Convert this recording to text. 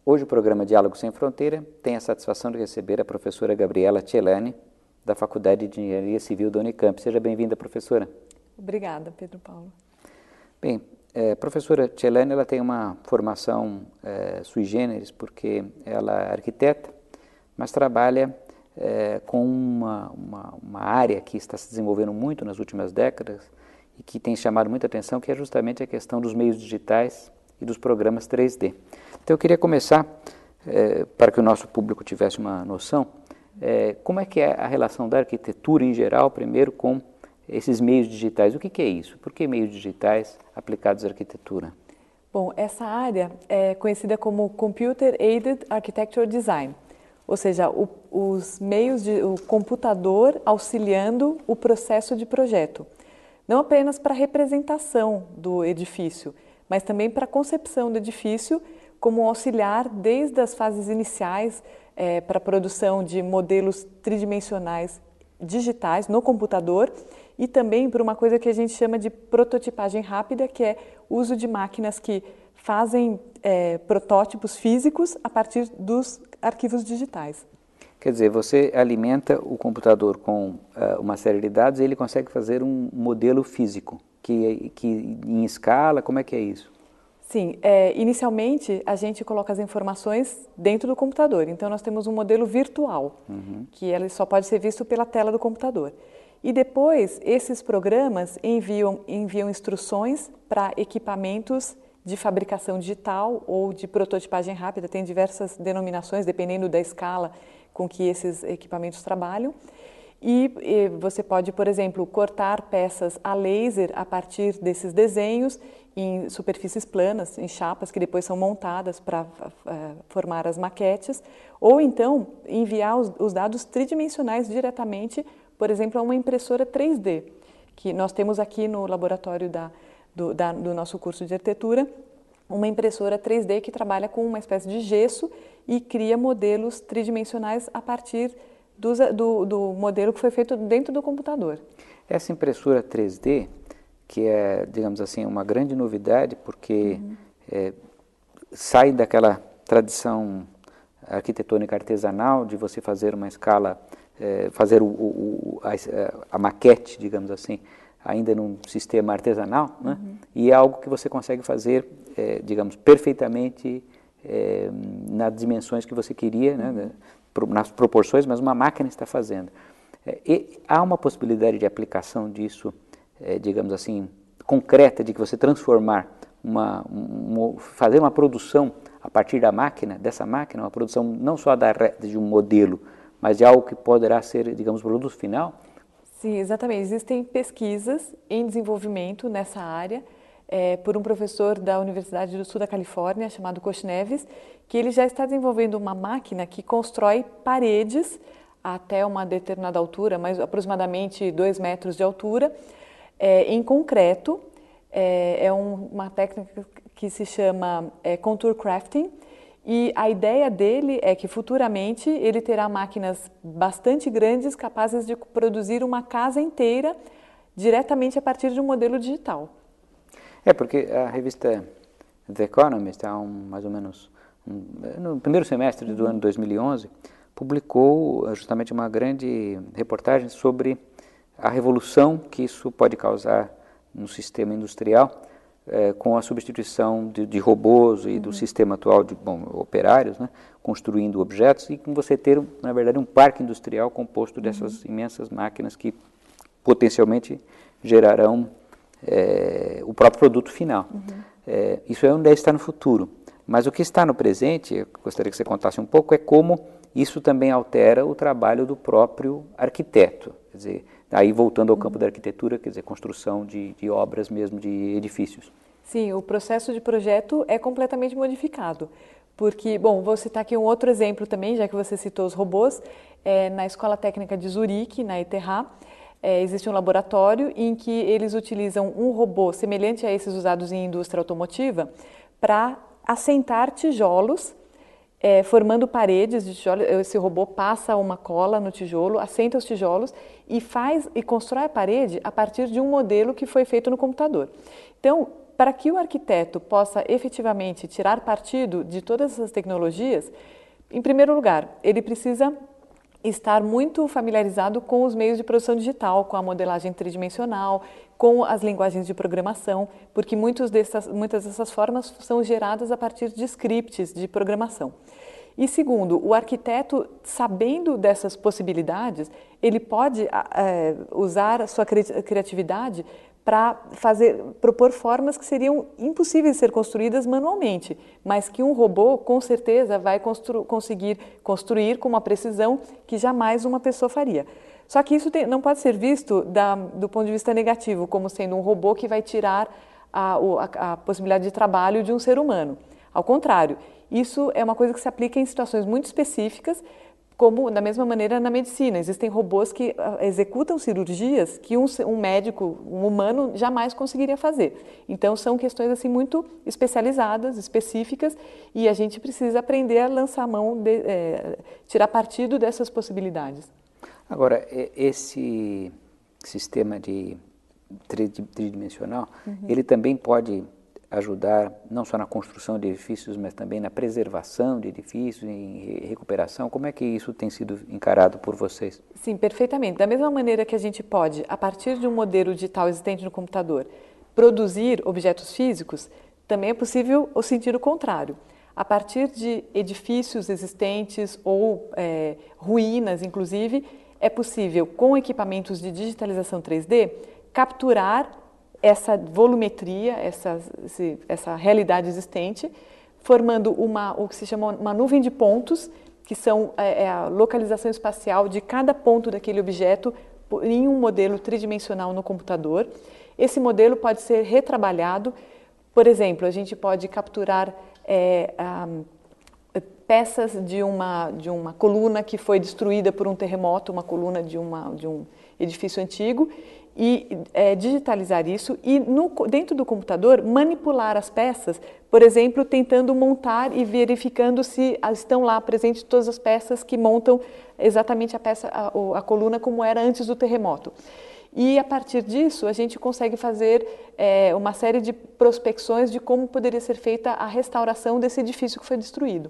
Hoje o programa Diálogo Sem Fronteira tem a satisfação de receber a professora Gabriela Celani, da Faculdade de Engenharia Civil da Unicamp. Seja bem-vinda, professora. Obrigada, Pedro Paulo. Bem, professora Celani, ela tem uma formação sui generis, porque ela é arquiteta, mas trabalha com uma área que está se desenvolvendo muito nas últimas décadas e que tem chamado muita atenção, que é justamente a questão dos meios digitais e dos programas 3D. Então eu queria começar, para que o nosso público tivesse uma noção, como é que é a relação da arquitetura em geral, primeiro, com esses meios digitais. O que é isso? Por que meios digitais aplicados à arquitetura? Bom, essa área é conhecida como Computer Aided Architecture Design, ou seja, os meios o computador auxiliando o processo de projeto. Não apenas para a representação do edifício, mas também para a concepção do edifício como auxiliar desde as fases iniciais para a produção de modelos tridimensionais digitais no computador e também para uma coisa que a gente chama de prototipagem rápida, que é o uso de máquinas que fazem protótipos físicos a partir dos arquivos digitais. Quer dizer, você alimenta o computador com uma série de dados e ele consegue fazer um modelo físico, que em escala, como é que é isso? Sim, inicialmente a gente coloca as informações dentro do computador, então nós temos um modelo virtual, que ele só pode ser visto pela tela do computador. E depois esses programas enviam instruções para equipamentos de fabricação digital ou de prototipagem rápida, tem diversas denominações dependendo da escala com que esses equipamentos trabalham. E você pode, por exemplo, cortar peças a laser a partir desses desenhos em superfícies planas, em chapas que depois são montadas para formar as maquetes, ou então enviar os dados tridimensionais diretamente, por exemplo, a uma impressora 3D, que nós temos aqui no laboratório do nosso curso de arquitetura, uma impressora 3D que trabalha com uma espécie de gesso e cria modelos tridimensionais a partir do modelo que foi feito dentro do computador. Essa impressora 3D, que é, digamos assim, uma grande novidade, porque sai daquela tradição arquitetônica artesanal de você fazer uma escala, fazer a maquete, digamos assim, ainda num sistema artesanal, né? E é algo que você consegue fazer, digamos, perfeitamente nas dimensões que você queria, né? Nas proporções, mas uma máquina está fazendo. E há uma possibilidade de aplicação disso, digamos assim, concreta, de que você transformar, fazer uma produção a partir da máquina, dessa máquina, uma produção não só de um modelo, mas de algo que poderá ser, digamos, produto final? Sim, exatamente. Existem pesquisas em desenvolvimento nessa área, por um professor da Universidade do Sul da Califórnia, chamado Coach Neves, que ele já está desenvolvendo uma máquina que constrói paredes até uma determinada altura, mas aproximadamente 2 metros de altura, em concreto. É uma técnica que se chama contour crafting, e a ideia dele é que futuramente ele terá máquinas bastante grandes capazes de produzir uma casa inteira diretamente a partir de um modelo digital. Porque a revista The Economist, mais ou menos no primeiro semestre do ano 2011, publicou justamente uma grande reportagem sobre a revolução que isso pode causar no sistema industrial, com a substituição de robôs e do sistema atual de operários, né, construindo objetos, e com você ter, na verdade, um parque industrial composto dessas imensas máquinas que potencialmente gerarão o próprio produto final. Isso é onde está no futuro. Mas o que está no presente, eu gostaria que você contasse um pouco, é como isso também altera o trabalho do próprio arquiteto. Quer dizer, aí voltando ao campo da arquitetura, quer dizer, construção de obras mesmo, de edifícios. Sim, o processo de projeto é completamente modificado. Porque, bom, vou citar aqui um outro exemplo também, já que você citou os robôs. Na Escola Técnica de Zurique, na ETH, existe um laboratório em que eles utilizam um robô semelhante a esses usados em indústria automotiva para assentar tijolos, formando paredes de tijolo. Esse robô passa uma cola no tijolo, assenta os tijolos e constrói a parede a partir de um modelo que foi feito no computador. Então, para que o arquiteto possa efetivamente tirar partido de todas essas tecnologias, em primeiro lugar, ele precisa estar muito familiarizado com os meios de produção digital, com a modelagem tridimensional, com as linguagens de programação, porque muitas dessas formas são geradas a partir de scripts de programação. E segundo, o arquiteto, sabendo dessas possibilidades, ele pode usar a sua criatividade para propor formas que seriam impossíveis de ser construídas manualmente, mas que um robô, com certeza, vai conseguir construir com uma precisão que jamais uma pessoa faria. Só que isso não pode ser visto do ponto de vista negativo, como sendo um robô que vai tirar a possibilidade de trabalho de um ser humano. Ao contrário, isso é uma coisa que se aplica em situações muito específicas, como da mesma maneira na medicina. Existem robôs que executam cirurgias que um médico, um humano, jamais conseguiria fazer. Então são questões assim muito especializadas, específicas, e a gente precisa aprender a lançar a mão, tirar partido dessas possibilidades. Agora, esse sistema tridimensional, ele também pode ajudar não só na construção de edifícios, mas também na preservação de edifícios, em recuperação. Como é que isso tem sido encarado por vocês? Sim, perfeitamente. Da mesma maneira que a gente pode, a partir de um modelo digital existente no computador, produzir objetos físicos, também é possível o sentido contrário. A partir de edifícios existentes ou ruínas, inclusive, é possível, com equipamentos de digitalização 3D, capturar essa volumetria, essa realidade existente, formando o que se chama uma nuvem de pontos, que são a localização espacial de cada ponto daquele objeto em um modelo tridimensional no computador. Esse modelo pode ser retrabalhado. Por exemplo, a gente pode capturar peças de uma coluna que foi destruída por um terremoto, uma coluna de um edifício antigo, e digitalizar isso e dentro do computador manipular as peças, por exemplo, tentando montar e verificando se estão lá presentes todas as peças que montam exatamente a coluna como era antes do terremoto. E a partir disso a gente consegue fazer uma série de prospecções de como poderia ser feita a restauração desse edifício que foi destruído.